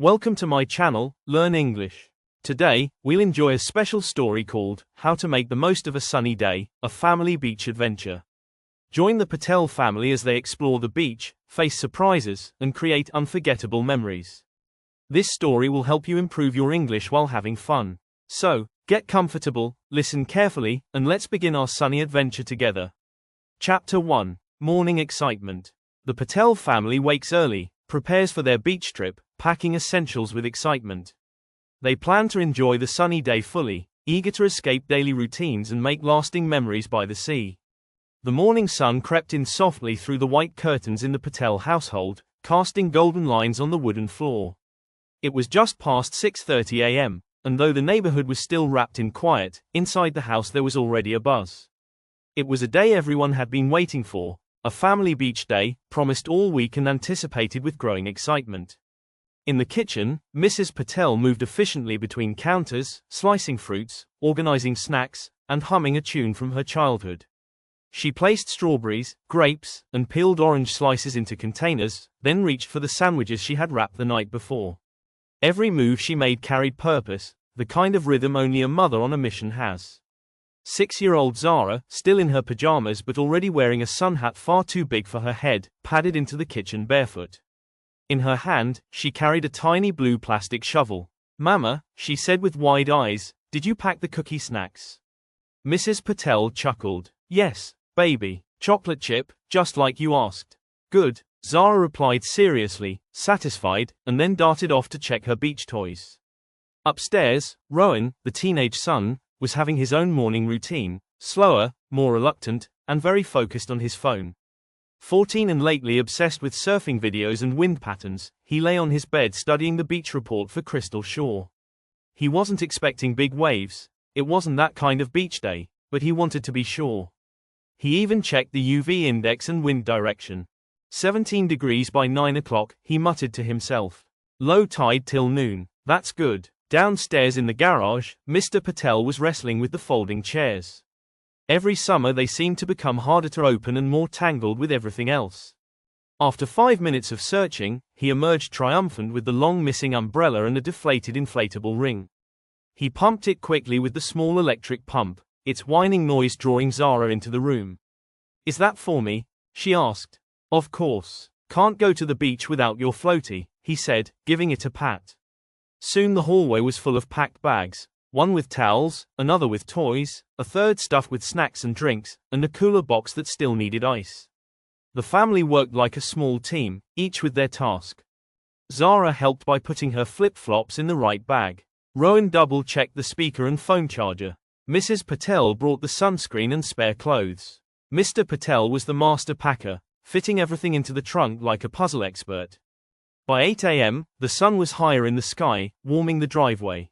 Welcome to my channel, Learn English. Today, we'll enjoy a special story called How to Make the Most of a Sunny Day, a Family Beach Adventure. Join the Patel family as they explore the beach, face surprises, and create unforgettable memories. This story will help you improve your English while having fun. So, get comfortable, listen carefully, and let's begin our sunny adventure together. Chapter 1: Morning Excitement. The Patel family wakes early, prepares for their beach trip, packing essentials with excitement. They plan to enjoy the sunny day fully, eager to escape daily routines and make lasting memories by the sea. The morning sun crept in softly through the white curtains in the Patel household, casting golden lines on the wooden floor. It was just past 6:30 a.m., and though the neighborhood was still wrapped in quiet, inside the house there was already a buzz. It was a day everyone had been waiting for, a family beach day, promised all week and anticipated with growing excitement. In the kitchen, Mrs. Patel moved efficiently between counters, slicing fruits, organizing snacks, and humming a tune from her childhood. She placed strawberries, grapes, and peeled orange slices into containers, then reached for the sandwiches she had wrapped the night before. Every move she made carried purpose, the kind of rhythm only a mother on a mission has. 6-year-old Zara, still in her pajamas but already wearing a sun hat far too big for her head, padded into the kitchen barefoot. In her hand, she carried a tiny blue plastic shovel. "Mama," she said with wide eyes, "did you pack the cookie snacks?" Mrs. Patel chuckled. "Yes, baby. Chocolate chip, just like you asked." "Good," Zara replied seriously, satisfied, and then darted off to check her beach toys. Upstairs, Rowan, the teenage son, was having his own morning routine, slower, more reluctant, and very focused on his phone. 14 and lately obsessed with surfing videos and wind patterns, he lay on his bed studying the beach report for Crystal Shore. He wasn't expecting big waves, it wasn't that kind of beach day, but he wanted to be sure. He even checked the UV index and wind direction. 17 degrees by 9 o'clock, he muttered to himself. Low tide till noon, that's good. Downstairs in the garage, Mr. Patel was wrestling with the folding chairs. Every summer they seemed to become harder to open and more tangled with everything else. After 5 minutes of searching, he emerged triumphant with the long missing umbrella and a deflated inflatable ring. He pumped it quickly with the small electric pump, its whining noise drawing Zara into the room. "Is that for me?" she asked. "Of course. Can't go to the beach without your floaty," he said, giving it a pat. Soon the hallway was full of packed bags, one with towels, another with toys, a third stuffed with snacks and drinks, and a cooler box that still needed ice. The family worked like a small team, each with their task. Zara helped by putting her flip-flops in the right bag. Rowan double-checked the speaker and phone charger. Mrs. Patel brought the sunscreen and spare clothes. Mr. Patel was the master packer, fitting everything into the trunk like a puzzle expert. By 8 a.m., the sun was higher in the sky, warming the driveway.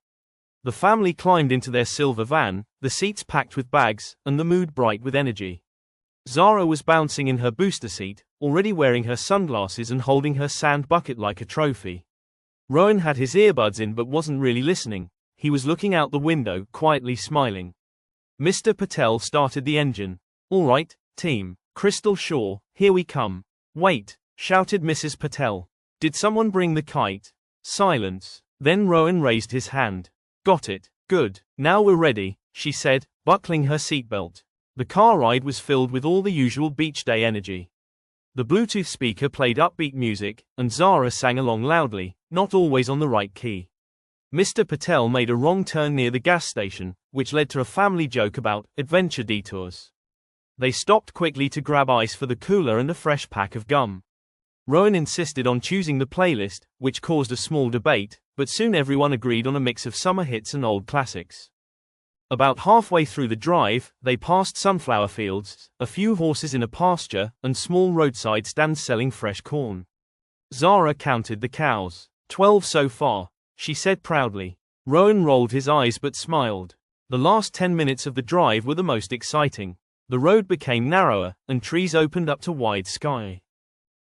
The family climbed into their silver van, the seats packed with bags, and the mood bright with energy. Zara was bouncing in her booster seat, already wearing her sunglasses and holding her sand bucket like a trophy. Rowan had his earbuds in but wasn't really listening. He was looking out the window, quietly smiling. Mr. Patel started the engine. "All right, team. Crystal Shore, here we come." "Wait," shouted Mrs. Patel. "Did someone bring the kite?" Silence. Then Rowan raised his hand. "Got it. Good. Now we're ready," she said, buckling her seatbelt. The car ride was filled with all the usual beach day energy. The Bluetooth speaker played upbeat music, and Zara sang along loudly, not always on the right key. Mr. Patel made a wrong turn near the gas station, which led to a family joke about adventure detours. They stopped quickly to grab ice for the cooler and a fresh pack of gum. Rowan insisted on choosing the playlist, which caused a small debate, but soon everyone agreed on a mix of summer hits and old classics. About halfway through the drive, they passed sunflower fields, a few horses in a pasture, and small roadside stands selling fresh corn. Zara counted the cows. 12 so far, she said proudly. Rowan rolled his eyes but smiled. The last 10 minutes of the drive were the most exciting. The road became narrower, and trees opened up to wide sky.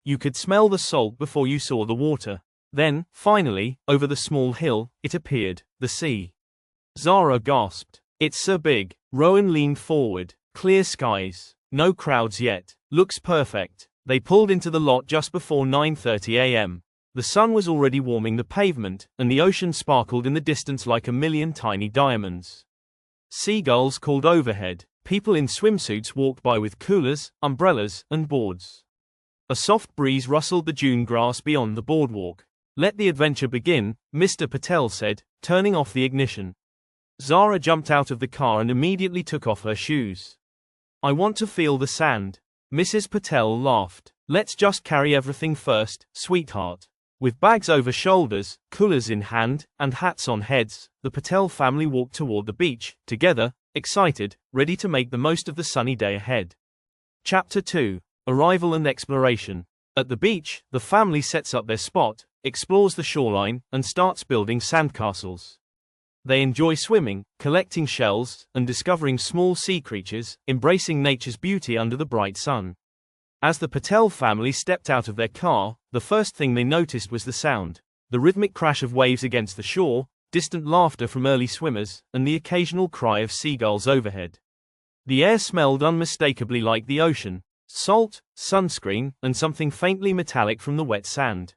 You could smell the salt before you saw the water. Then, finally, over the small hill, it appeared, the sea. Zara gasped. "It's so big." Rowan leaned forward. "Clear skies. No crowds yet. Looks perfect." They pulled into the lot just before 9:30 a.m. The sun was already warming the pavement, and the ocean sparkled in the distance like a million tiny diamonds. Seagulls called overhead, people in swimsuits walked by with coolers, umbrellas, and boards. A soft breeze rustled the dune grass beyond the boardwalk. "Let the adventure begin," Mr. Patel said, turning off the ignition. Zara jumped out of the car and immediately took off her shoes. "I want to feel the sand." Mrs. Patel laughed. "Let's just carry everything first, sweetheart." With bags over shoulders, coolers in hand, and hats on heads, the Patel family walked toward the beach, together, excited, ready to make the most of the sunny day ahead. Chapter 2: Arrival and Exploration. At the beach, the family sets up their spot, explores the shoreline, and starts building sandcastles. They enjoy swimming, collecting shells, and discovering small sea creatures, embracing nature's beauty under the bright sun. As the Patel family stepped out of their car, the first thing they noticed was the sound. The rhythmic crash of waves against the shore, distant laughter from early swimmers, and the occasional cry of seagulls overhead. The air smelled unmistakably like the ocean: salt, sunscreen, and something faintly metallic from the wet sand.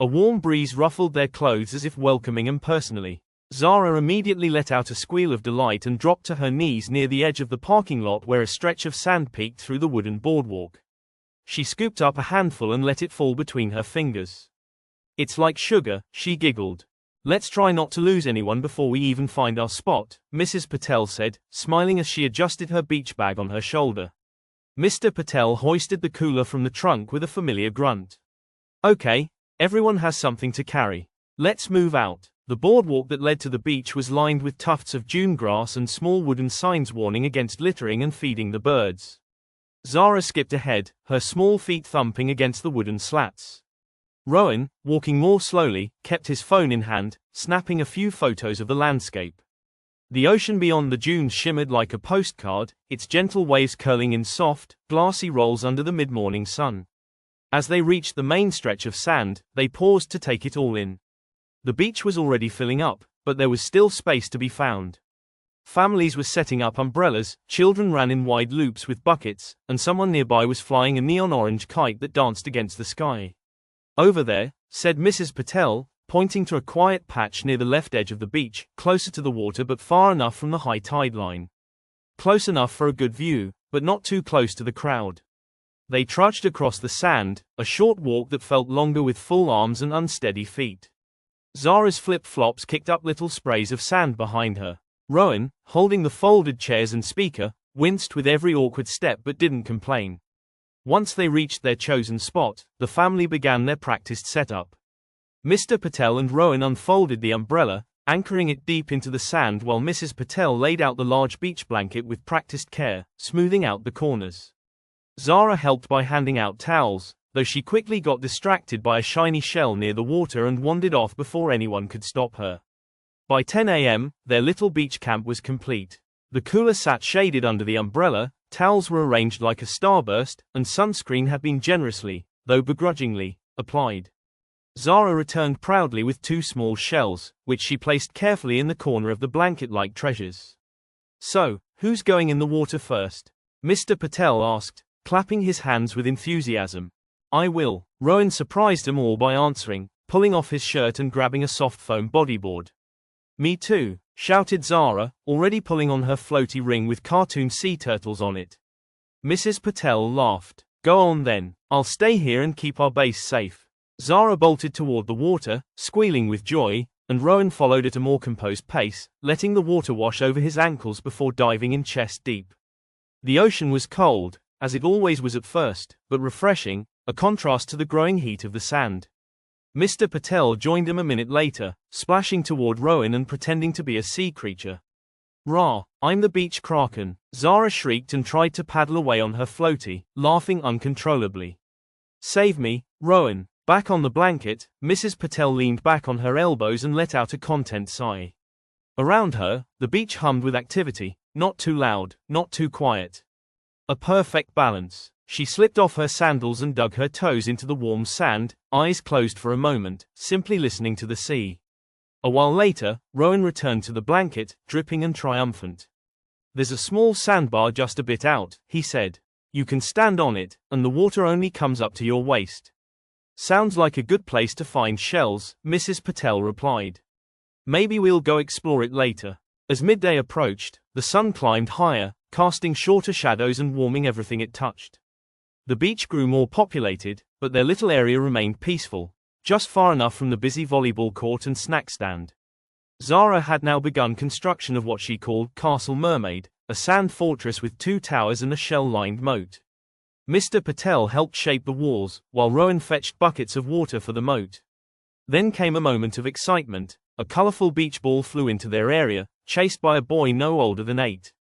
A warm breeze ruffled their clothes as if welcoming them personally. Zara immediately let out a squeal of delight and dropped to her knees near the edge of the parking lot where a stretch of sand peeked through the wooden boardwalk. She scooped up a handful and let it fall between her fingers. "It's like sugar," she giggled. "Let's try not to lose anyone before we even find our spot," Mrs. Patel said, smiling as she adjusted her beach bag on her shoulder. Mr. Patel hoisted the cooler from the trunk with a familiar grunt. "Okay, everyone has something to carry. Let's move out." The boardwalk that led to the beach was lined with tufts of dune grass and small wooden signs warning against littering and feeding the birds. Zara skipped ahead, her small feet thumping against the wooden slats. Rowan, walking more slowly, kept his phone in hand, snapping a few photos of the landscape. The ocean beyond the dunes shimmered like a postcard, its gentle waves curling in soft, glassy rolls under the mid-morning sun. As they reached the main stretch of sand, they paused to take it all in. The beach was already filling up, but there was still space to be found. Families were setting up umbrellas, children ran in wide loops with buckets, and someone nearby was flying a neon-orange kite that danced against the sky. "Over there," said Mrs. Patel, pointing to a quiet patch near the left edge of the beach, closer to the water but far enough from the high tide line. Close enough for a good view, but not too close to the crowd. They trudged across the sand, a short walk that felt longer with full arms and unsteady feet. Zara's flip-flops kicked up little sprays of sand behind her. Rowan, holding the folded chairs and speaker, winced with every awkward step but didn't complain. Once they reached their chosen spot, the family began their practiced setup. Mr. Patel and Rowan unfolded the umbrella, anchoring it deep into the sand while Mrs. Patel laid out the large beach blanket with practiced care, smoothing out the corners. Zara helped by handing out towels, though she quickly got distracted by a shiny shell near the water and wandered off before anyone could stop her. By 10 a.m., their little beach camp was complete. The cooler sat shaded under the umbrella, towels were arranged like a starburst, and sunscreen had been generously, though begrudgingly, applied. Zara returned proudly with 2 small shells, which she placed carefully in the corner of the blanket like treasures. "So, who's going in the water first?" Mr. Patel asked, clapping his hands with enthusiasm. "I will." Rowan surprised them all by answering, pulling off his shirt and grabbing a soft foam bodyboard. "Me too," shouted Zara, already pulling on her floaty ring with cartoon sea turtles on it. Mrs. Patel laughed. "Go on then, I'll stay here and keep our base safe." Zara bolted toward the water, squealing with joy, and Rowan followed at a more composed pace, letting the water wash over his ankles before diving in chest deep. The ocean was cold, as it always was at first, but refreshing, a contrast to the growing heat of the sand. Mr. Patel joined him a minute later, splashing toward Rowan and pretending to be a sea creature. "Rah, I'm the beach kraken," Zara shrieked and tried to paddle away on her floaty, laughing uncontrollably. "Save me, Rowan." Back on the blanket, Mrs. Patel leaned back on her elbows and let out a content sigh. Around her, the beach hummed with activity, not too loud, not too quiet. A perfect balance. She slipped off her sandals and dug her toes into the warm sand, eyes closed for a moment, simply listening to the sea. A while later, Rowan returned to the blanket, dripping and triumphant. "There's a small sandbar just a bit out," he said. "You can stand on it, and the water only comes up to your waist." Sounds like a good place to find shells, Mrs. Patel replied. Maybe we'll go explore it later. As midday approached, the sun climbed higher, casting shorter shadows and warming everything it touched. The beach grew more populated, but their little area remained peaceful, just far enough from the busy volleyball court and snack stand. Zara had now begun construction of what she called Castle Mermaid, a sand fortress with 2 towers and a shell-lined moat. Mr. Patel helped shape the walls, while Rowan fetched buckets of water for the moat. Then came a moment of excitement. A colorful beach ball flew into their area, chased by a boy no older than 8.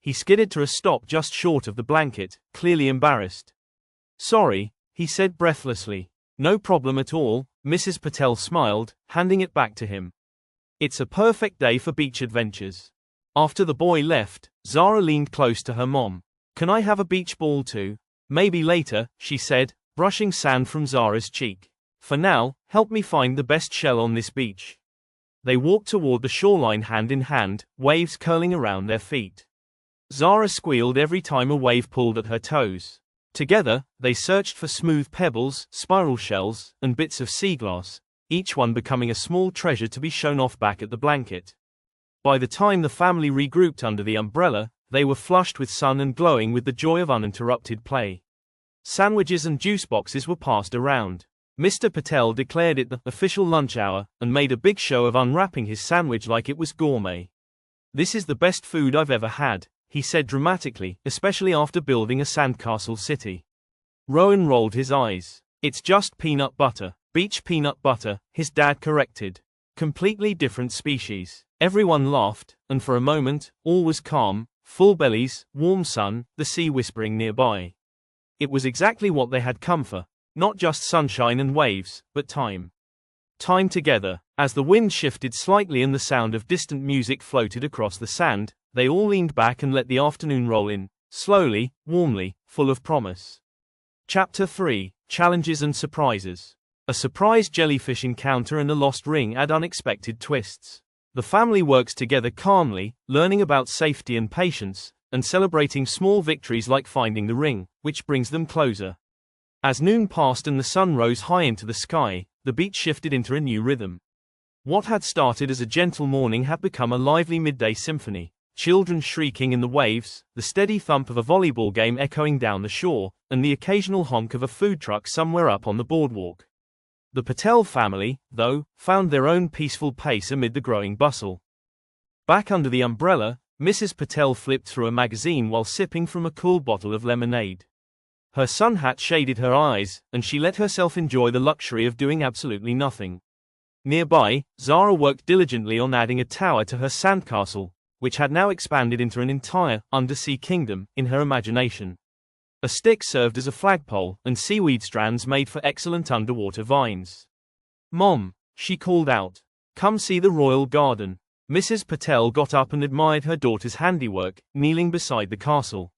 He skidded to a stop just short of the blanket, clearly embarrassed. Sorry, he said breathlessly. No problem at all, Mrs. Patel smiled, handing it back to him. It's a perfect day for beach adventures. After the boy left, Zara leaned close to her mom. Can I have a beach ball too? Maybe later, she said, brushing sand from Zara's cheek. For now, help me find the best shell on this beach. They walked toward the shoreline hand in hand, waves curling around their feet. Zara squealed every time a wave pulled at her toes. Together, they searched for smooth pebbles, spiral shells, and bits of sea glass, each one becoming a small treasure to be shown off back at the blanket. By the time the family regrouped under the umbrella, they were flushed with sun and glowing with the joy of uninterrupted play. Sandwiches and juice boxes were passed around. Mr. Patel declared it the official lunch hour, and made a big show of unwrapping his sandwich like it was gourmet. This is the best food I've ever had, he said dramatically, especially after building a sandcastle city. Rowan rolled his eyes. It's just peanut butter. Beach peanut butter, his dad corrected. Completely different species. Everyone laughed, and for a moment, all was calm, full bellies, warm sun, the sea whispering nearby. It was exactly what they had come for. Not just sunshine and waves, but time. Time together. As the wind shifted slightly and the sound of distant music floated across the sand, they all leaned back and let the afternoon roll in, slowly, warmly, full of promise. Chapter 3: Challenges and Surprises. A surprise jellyfish encounter and a lost ring add unexpected twists. The family works together calmly, learning about safety and patience, and celebrating small victories like finding the ring, which brings them closer. As noon passed and the sun rose high into the sky, the beach shifted into a new rhythm. What had started as a gentle morning had become a lively midday symphony. Children shrieking in the waves, the steady thump of a volleyball game echoing down the shore, and the occasional honk of a food truck somewhere up on the boardwalk. The Patel family, though, found their own peaceful pace amid the growing bustle. Back under the umbrella, Mrs. Patel flipped through a magazine while sipping from a cool bottle of lemonade. Her sun hat shaded her eyes, and she let herself enjoy the luxury of doing absolutely nothing. Nearby, Zara worked diligently on adding a tower to her sandcastle, which had now expanded into an entire, undersea kingdom, in her imagination. A stick served as a flagpole, and seaweed strands made for excellent underwater vines. Mom, she called out. Come see the royal garden. Mrs. Patel got up and admired her daughter's handiwork, kneeling beside the castle.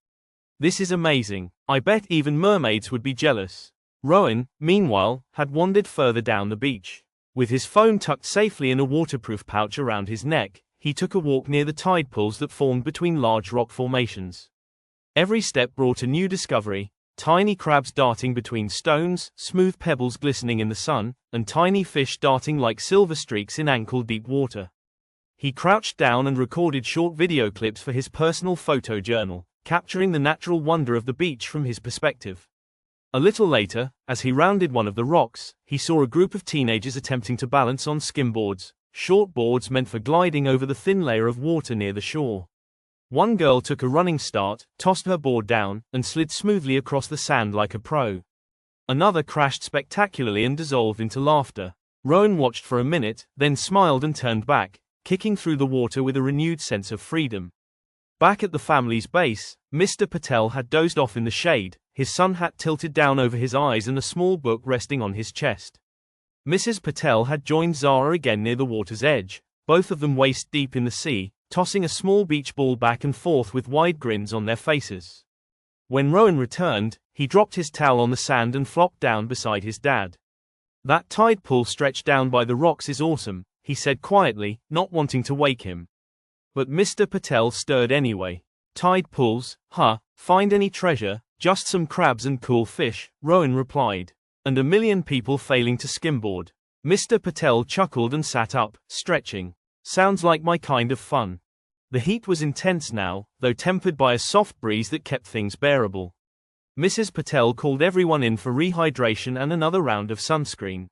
This is amazing. I bet even mermaids would be jealous. Rowan, meanwhile, had wandered further down the beach. With his phone tucked safely in a waterproof pouch around his neck, he took a walk near the tide pools that formed between large rock formations. Every step brought a new discovery: tiny crabs darting between stones, smooth pebbles glistening in the sun, and tiny fish darting like silver streaks in ankle-deep water. He crouched down and recorded short video clips for his personal photo journal, capturing the natural wonder of the beach from his perspective. A little later, as he rounded one of the rocks, he saw a group of teenagers attempting to balance on skimboards, short boards meant for gliding over the thin layer of water near the shore. One girl took a running start, tossed her board down, and slid smoothly across the sand like a pro. Another crashed spectacularly and dissolved into laughter. Rowan watched for a minute, then smiled and turned back, kicking through the water with a renewed sense of freedom. Back at the family's base, Mr. Patel had dozed off in the shade, his sun hat tilted down over his eyes and a small book resting on his chest. Mrs. Patel had joined Zara again near the water's edge, both of them waist deep in the sea, tossing a small beach ball back and forth with wide grins on their faces. When Rowan returned, he dropped his towel on the sand and flopped down beside his dad. That tide pool stretched down by the rocks is awesome, he said quietly, not wanting to wake him. But Mr. Patel stirred anyway. Tide pools, huh? Find any treasure? Just some crabs and cool fish, Rowan replied. And a million people failing to skimboard. Mr. Patel chuckled and sat up, stretching. Sounds like my kind of fun. The heat was intense now, though tempered by a soft breeze that kept things bearable. Mrs. Patel called everyone in for rehydration and another round of sunscreen.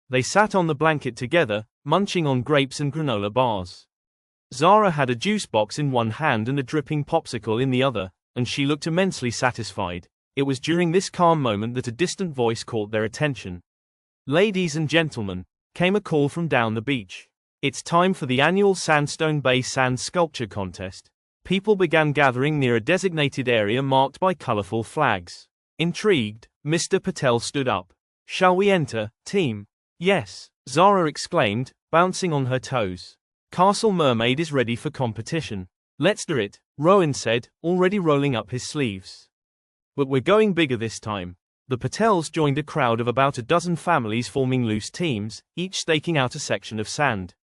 They sat on the blanket together, munching on grapes and granola bars. Zara had a juice box in one hand and a dripping popsicle in the other, and she looked immensely satisfied. It was during this calm moment that a distant voice caught their attention. "Ladies and gentlemen," came a call from down the beach. "It's time for the annual Sandstone Bay Sand Sculpture Contest." People began gathering near a designated area marked by colorful flags. Intrigued, Mr. Patel stood up. "Shall we enter, team?" "Yes," Zara exclaimed, bouncing on her toes. "Castle Mermaid is ready for competition." "Let's do it," Rowan said, already rolling up his sleeves. "But we're going bigger this time." The Patels joined a crowd of about a dozen families forming loose teams, each staking out a section of sand.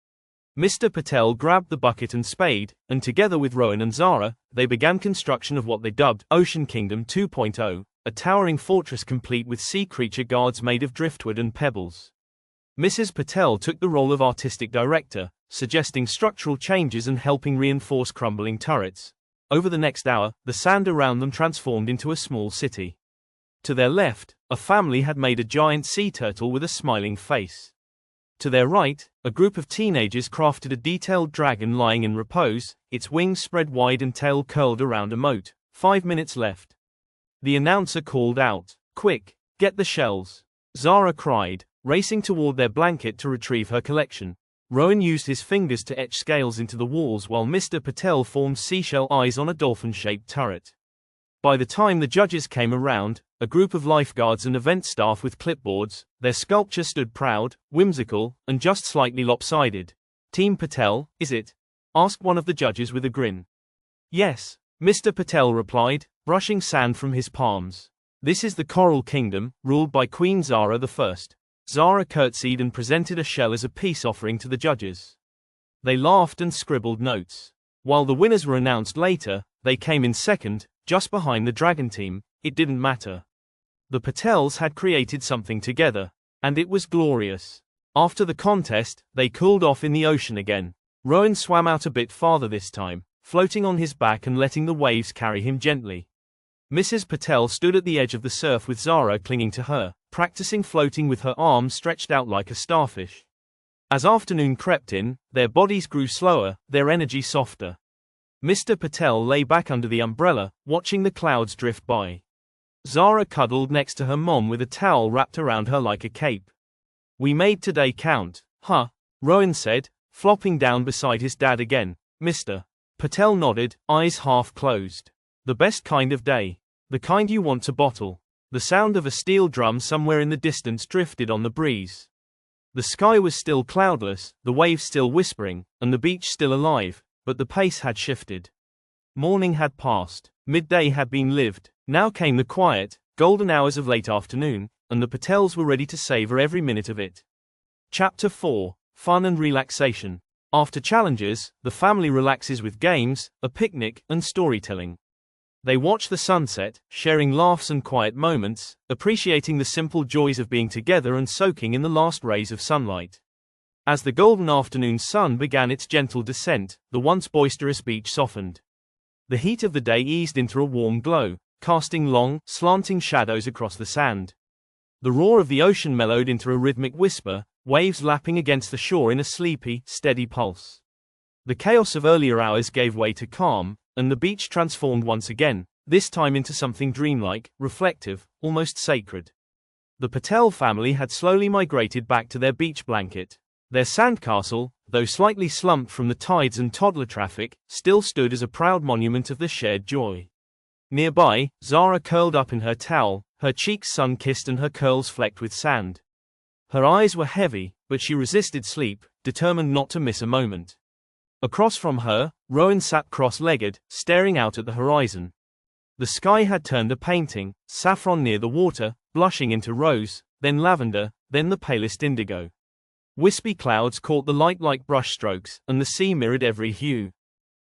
Mr. Patel grabbed the bucket and spade, and together with Rowan and Zara, they began construction of what they dubbed Ocean Kingdom 2.0, a towering fortress complete with sea creature guards made of driftwood and pebbles. Mrs. Patel took the role of artistic director, suggesting structural changes and helping reinforce crumbling turrets. Over the next hour, the sand around them transformed into a small city. To their left, a family had made a giant sea turtle with a smiling face. To their right, a group of teenagers crafted a detailed dragon lying in repose, its wings spread wide and tail curled around a moat. 5 minutes left. The announcer called out, "Quick, get the shells!" Zara cried, racing toward their blanket to retrieve her collection. Rowan used his fingers to etch scales into the walls while Mr. Patel formed seashell eyes on a dolphin-shaped turret. By the time the judges came around, a group of lifeguards and event staff with clipboards, their sculpture stood proud, whimsical, and just slightly lopsided. "Team Patel, is it?" asked one of the judges with a grin. "Yes," Mr. Patel replied, brushing sand from his palms. "This is the Coral Kingdom, ruled by Queen Zara I." Zara curtsied and presented a shell as a peace offering to the judges. They laughed and scribbled notes. While the winners were announced later, they came in second, just behind the Dragon team. It didn't matter. The Patels had created something together, and it was glorious. After the contest, they cooled off in the ocean again. Rowan swam out a bit farther this time, floating on his back and letting the waves carry him gently. Mrs. Patel stood at the edge of the surf with Zara clinging to her, practicing floating with her arms stretched out like a starfish. As afternoon crept in, their bodies grew slower, their energy softer. Mr. Patel lay back under the umbrella, watching the clouds drift by. Zara cuddled next to her mom with a towel wrapped around her like a cape. "We made today count, huh?" Rowan said, flopping down beside his dad again. Mr. Patel nodded, eyes half closed. "The best kind of day. The kind you want to bottle." The sound of a steel drum somewhere in the distance drifted on the breeze. The sky was still cloudless, the waves still whispering, and the beach still alive, but the pace had shifted. Morning had passed, midday had been lived, now came the quiet, golden hours of late afternoon, and the Patels were ready to savor every minute of it. Chapter 4: Fun and Relaxation. After challenges, the family relaxes with games, a picnic, and storytelling. They watch the sunset, sharing laughs and quiet moments, appreciating the simple joys of being together and soaking in the last rays of sunlight. As the golden afternoon sun began its gentle descent, the once boisterous beach softened. The heat of the day eased into a warm glow, casting long, slanting shadows across the sand. The roar of the ocean mellowed into a rhythmic whisper, waves lapping against the shore in a sleepy, steady pulse. The chaos of earlier hours gave way to calm, and the beach transformed once again, this time into something dreamlike, reflective, almost sacred. The Patel family had slowly migrated back to their beach blanket. Their sandcastle, though slightly slumped from the tides and toddler traffic, still stood as a proud monument of the shared joy. Nearby, Zara curled up in her towel, her cheeks sun-kissed and her curls flecked with sand. Her eyes were heavy, but she resisted sleep, determined not to miss a moment. Across from her, Rowan sat cross-legged, staring out at the horizon. The sky had turned a painting, saffron near the water, blushing into rose, then lavender, then the palest indigo. Wispy clouds caught the light like brushstrokes, and the sea mirrored every hue.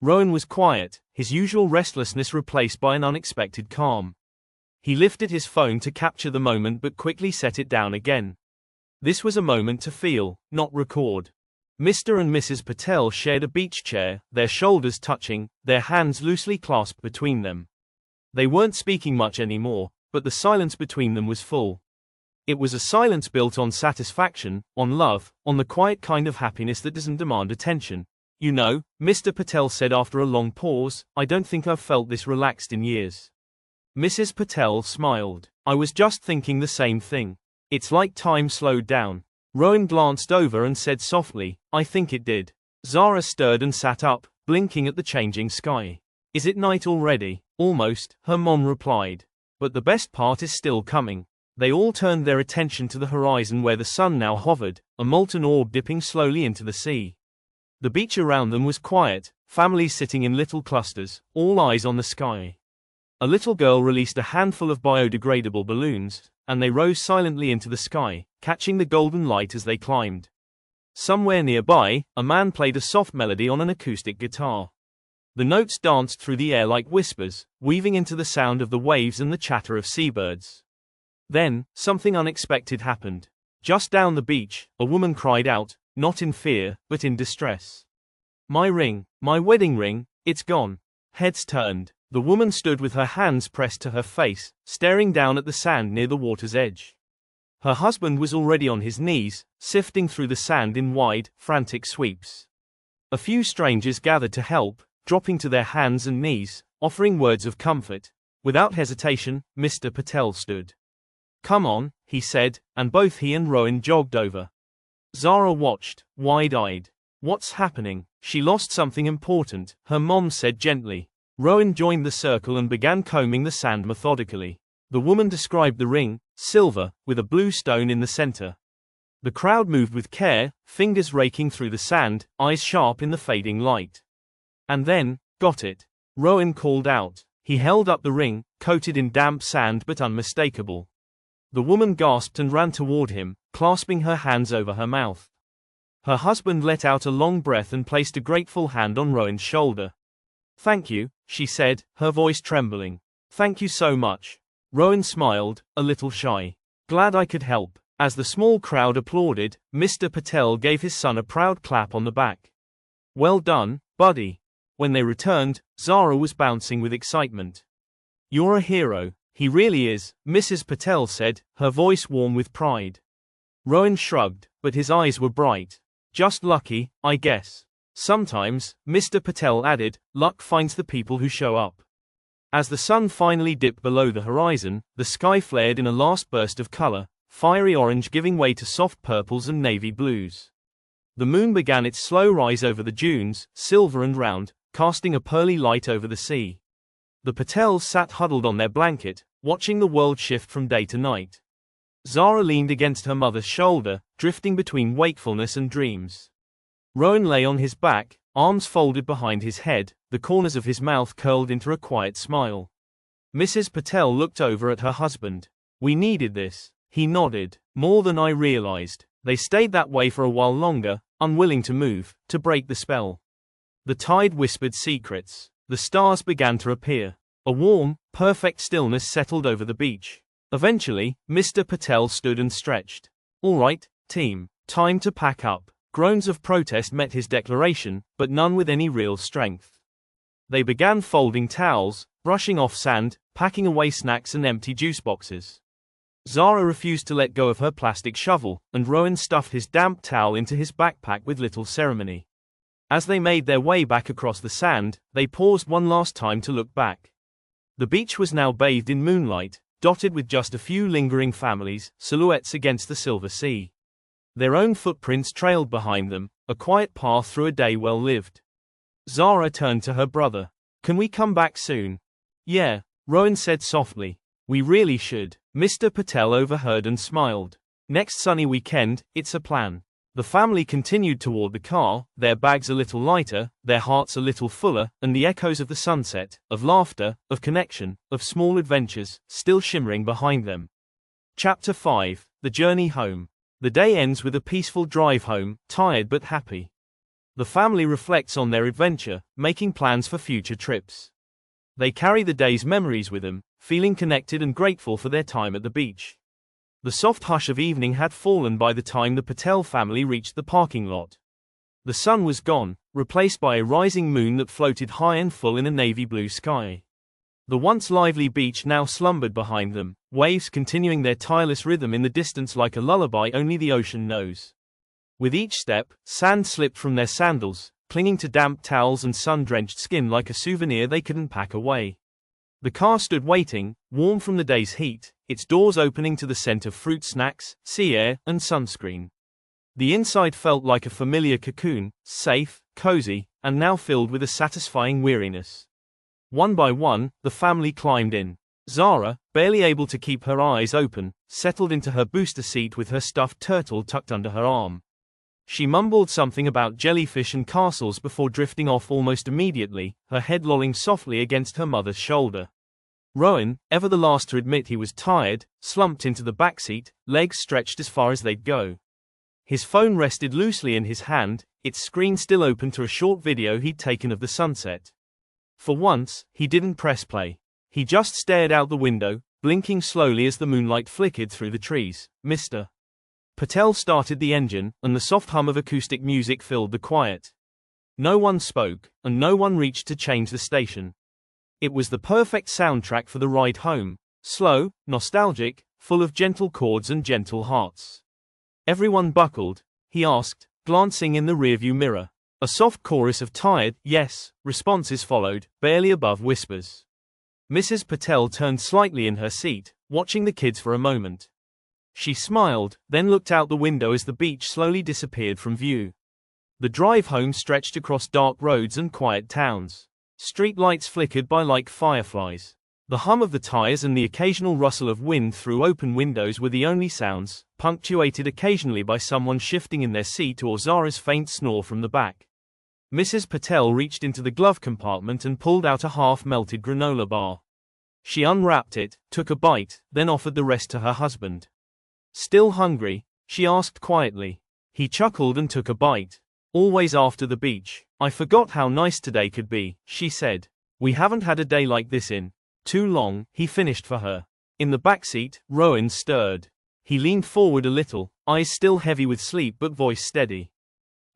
Rowan was quiet, his usual restlessness replaced by an unexpected calm. He lifted his phone to capture the moment but quickly set it down again. This was a moment to feel, not record. Mr. and Mrs. Patel shared a beach chair, their shoulders touching, their hands loosely clasped between them. They weren't speaking much anymore, but the silence between them was full. It was a silence built on satisfaction, on love, on the quiet kind of happiness that doesn't demand attention. You know, Mr. Patel said after a long pause, I don't think I've felt this relaxed in years. Mrs. Patel smiled. I was just thinking the same thing. It's like time slowed down. Rowan glanced over and said softly, I think it did. Zara stirred and sat up, blinking at the changing sky. Is it night already? Almost, her mom replied. But the best part is still coming. They all turned their attention to the horizon where the sun now hovered, a molten orb dipping slowly into the sea. The beach around them was quiet, families sitting in little clusters, all eyes on the sky. A little girl released a handful of biodegradable balloons, and they rose silently into the sky, catching the golden light as they climbed. Somewhere nearby, a man played a soft melody on an acoustic guitar. The notes danced through the air like whispers, weaving into the sound of the waves and the chatter of seabirds. Then, something unexpected happened. Just down the beach, a woman cried out, not in fear, but in distress. My ring, my wedding ring, it's gone. Heads turned. The woman stood with her hands pressed to her face, staring down at the sand near the water's edge. Her husband was already on his knees, sifting through the sand in wide, frantic sweeps. A few strangers gathered to help, dropping to their hands and knees, offering words of comfort. Without hesitation, Mr. Patel stood. Come on, he said, and both he and Rowan jogged over. Zara watched, wide-eyed. What's happening? She lost something important, her mom said gently. Rowan joined the circle and began combing the sand methodically. The woman described the ring, silver, with a blue stone in the center. The crowd moved with care, fingers raking through the sand, eyes sharp in the fading light. And then, got it. Rowan called out. He held up the ring, coated in damp sand but unmistakable. The woman gasped and ran toward him, clasping her hands over her mouth. Her husband let out a long breath and placed a grateful hand on Rowan's shoulder. Thank you, she said, her voice trembling. Thank you so much. Rowan smiled, a little shy. Glad I could help. As the small crowd applauded, Mr. Patel gave his son a proud clap on the back. Well done, buddy. When they returned, Zara was bouncing with excitement. You're a hero. He really is, Mrs. Patel said, her voice warm with pride. Rowan shrugged, but his eyes were bright. Just lucky, I guess. Sometimes, Mr. Patel added, luck finds the people who show up. As the sun finally dipped below the horizon, the sky flared in a last burst of color, fiery orange giving way to soft purples and navy blues. The moon began its slow rise over the dunes, silver and round, casting a pearly light over the sea. The Patels sat huddled on their blanket, watching the world shift from day to night. Zara leaned against her mother's shoulder, drifting between wakefulness and dreams. Rowan lay on his back, arms folded behind his head, the corners of his mouth curled into a quiet smile. Mrs. Patel looked over at her husband. We needed this. He nodded. More than I realized. They stayed that way for a while longer, unwilling to move, to break the spell. The tide whispered secrets. The stars began to appear. A warm, perfect stillness settled over the beach. Eventually, Mr. Patel stood and stretched. All right, team. Time to pack up. Groans of protest met his declaration, but none with any real strength. They began folding towels, brushing off sand, packing away snacks and empty juice boxes. Zara refused to let go of her plastic shovel, and Rowan stuffed his damp towel into his backpack with little ceremony. As they made their way back across the sand, they paused one last time to look back. The beach was now bathed in moonlight, dotted with just a few lingering families, silhouettes against the silver sea. Their own footprints trailed behind them, a quiet path through a day well lived. Zara turned to her brother. Can we come back soon? Yeah, Rowan said softly. We really should. Mr. Patel overheard and smiled. Next sunny weekend, it's a plan. The family continued toward the car, their bags a little lighter, their hearts a little fuller, and the echoes of the sunset, of laughter, of connection, of small adventures, still shimmering behind them. Chapter 5, The Journey Home. The day ends with a peaceful drive home, tired but happy. The family reflects on their adventure, making plans for future trips. They carry the day's memories with them, feeling connected and grateful for their time at the beach. The soft hush of evening had fallen by the time the Patel family reached the parking lot. The sun was gone, replaced by a rising moon that floated high and full in a navy blue sky. The once lively beach now slumbered behind them, waves continuing their tireless rhythm in the distance like a lullaby only the ocean knows. With each step, sand slipped from their sandals, clinging to damp towels and sun-drenched skin like a souvenir they couldn't pack away. The car stood waiting, warm from the day's heat, its doors opening to the scent of fruit snacks, sea air, and sunscreen. The inside felt like a familiar cocoon, safe, cozy, and now filled with a satisfying weariness. One by one, the family climbed in. Zara, barely able to keep her eyes open, settled into her booster seat with her stuffed turtle tucked under her arm. She mumbled something about jellyfish and castles before drifting off almost immediately, her head lolling softly against her mother's shoulder. Rowan, ever the last to admit he was tired, slumped into the backseat, legs stretched as far as they'd go. His phone rested loosely in his hand, its screen still open to a short video he'd taken of the sunset. For once, he didn't press play. He just stared out the window, blinking slowly as the moonlight flickered through the trees. Mr. Patel started the engine, and the soft hum of acoustic music filled the quiet. No one spoke, and no one reached to change the station. It was the perfect soundtrack for the ride home, slow, nostalgic, full of gentle chords and gentle hearts. Everyone buckled, he asked, glancing in the rearview mirror. A soft chorus of tired, yes, responses followed, barely above whispers. Mrs. Patel turned slightly in her seat, watching the kids for a moment. She smiled, then looked out the window as the beach slowly disappeared from view. The drive home stretched across dark roads and quiet towns. Street lights flickered by like fireflies. The hum of the tires and the occasional rustle of wind through open windows were the only sounds, punctuated occasionally by someone shifting in their seat or Zara's faint snore from the back. Mrs. Patel reached into the glove compartment and pulled out a half-melted granola bar. She unwrapped it, took a bite, then offered the rest to her husband. "Still hungry?" she asked quietly. He chuckled and took a bite. "Always after the beach. I forgot how nice today could be," she said. "We haven't had a day like this in too long," he finished for her. In the backseat, Rowan stirred. He leaned forward a little, eyes still heavy with sleep but voice steady.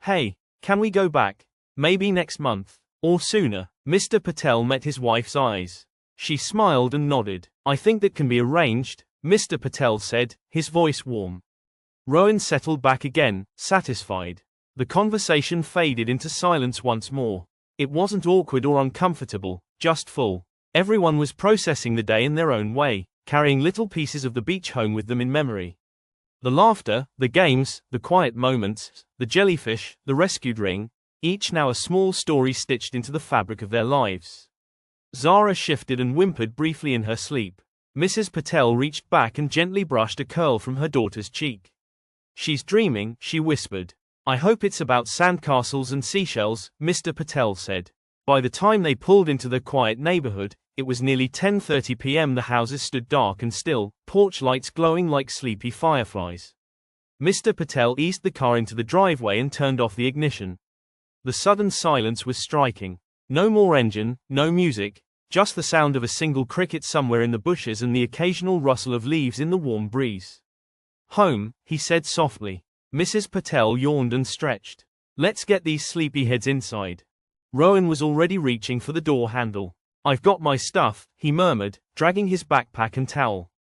"Hey, can we go back? Maybe next month. Or sooner." Mr. Patel met his wife's eyes. She smiled and nodded. "I think that can be arranged," Mr. Patel said, his voice warm. Rowan settled back again, satisfied. The conversation faded into silence once more. It wasn't awkward or uncomfortable, just full. Everyone was processing the day in their own way, carrying little pieces of the beach home with them in memory. The laughter, the games, the quiet moments, the jellyfish, the rescued ring, each now a small story stitched into the fabric of their lives. Zara shifted and whimpered briefly in her sleep. Mrs. Patel reached back and gently brushed a curl from her daughter's cheek. "She's dreaming," she whispered. "I hope it's about sandcastles and seashells," Mr. Patel said. By the time they pulled into the quiet neighborhood, it was nearly 10:30 p.m. The houses stood dark and still, porch lights glowing like sleepy fireflies. Mr. Patel eased the car into the driveway and turned off the ignition. The sudden silence was striking. No more engine, no music, just the sound of a single cricket somewhere in the bushes and the occasional rustle of leaves in the warm breeze. "Home," he said softly. Mrs. Patel yawned and stretched. "Let's get these sleepyheads inside." Rowan was already reaching for the door handle. "I've got my stuff," he murmured, dragging his backpack and towel.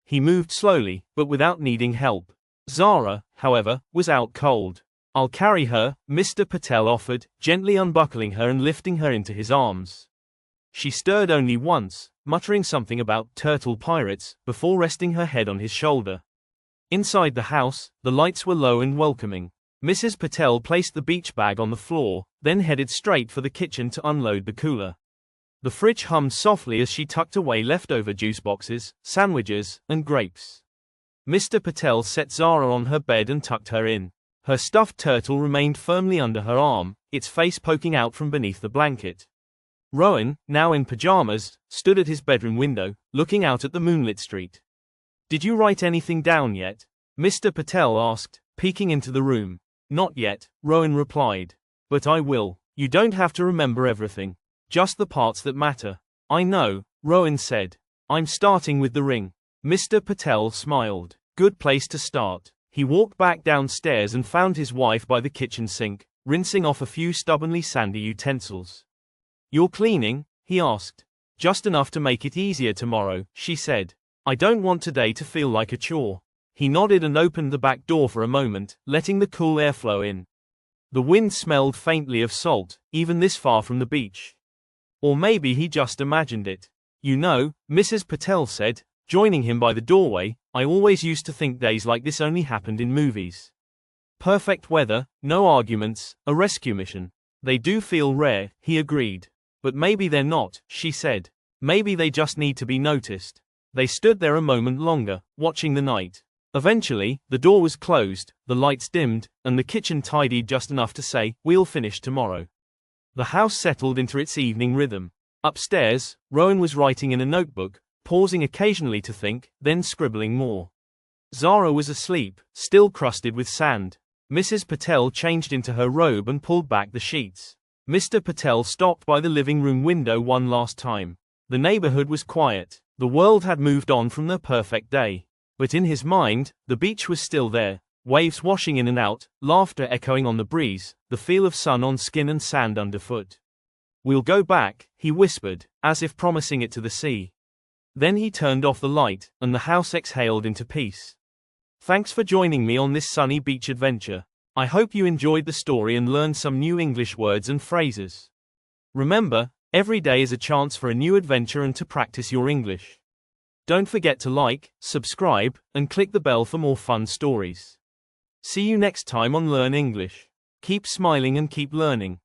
He moved slowly, but without needing help. Zara, however, was out cold. "I'll carry her," Mr. Patel offered, gently unbuckling her and lifting her into his arms. She stirred only once, muttering something about turtle pirates, before resting her head on his shoulder. Inside the house, the lights were low and welcoming. Mrs. Patel placed the beach bag on the floor, then headed straight for the kitchen to unload the cooler. The fridge hummed softly as she tucked away leftover juice boxes, sandwiches, and grapes. Mr. Patel set Zara on her bed and tucked her in. Her stuffed turtle remained firmly under her arm, its face poking out from beneath the blanket. Rowan, now in pajamas, stood at his bedroom window, looking out at the moonlit street. "Did you write anything down yet?" Mr. Patel asked, peeking into the room. "Not yet," Rowan replied. "But I will. You don't have to remember everything. Just the parts that matter." I know, Rowan said. I'm starting with the ring. Mr. Patel smiled. Good place to start. He walked back downstairs and found his wife by the kitchen sink, rinsing off a few stubbornly sandy utensils. You're cleaning? He asked. Just enough to make it easier tomorrow, she said. I don't want today to feel like a chore. He nodded and opened the back door for a moment, letting the cool air flow in. The wind smelled faintly of salt, even this far from the beach. Or maybe he just imagined it. You know, Mrs. Patel said, joining him by the doorway, I always used to think days like this only happened in movies. Perfect weather, no arguments, a rescue mission. They do feel rare, he agreed. But maybe they're not, she said. Maybe they just need to be noticed. They stood there a moment longer, watching the night. Eventually, the door was closed, the lights dimmed, and the kitchen tidied just enough to say, we'll finish tomorrow. The house settled into its evening rhythm. Upstairs, Rowan was writing in a notebook, pausing occasionally to think, then scribbling more. Zara was asleep, still crusted with sand. Mrs. Patel changed into her robe and pulled back the sheets. Mr. Patel stopped by the living room window one last time. The neighborhood was quiet. The world had moved on from their perfect day. But in his mind, the beach was still there, waves washing in and out, laughter echoing on the breeze, the feel of sun on skin and sand underfoot. We'll go back, he whispered, as if promising it to the sea. Then he turned off the light, and the house exhaled into peace. Thanks for joining me on this sunny beach adventure. I hope you enjoyed the story and learned some new English words and phrases. Remember, every day is a chance for a new adventure and to practice your English. Don't forget to like, subscribe, and click the bell for more fun stories. See you next time on Learn English. Keep smiling and keep learning.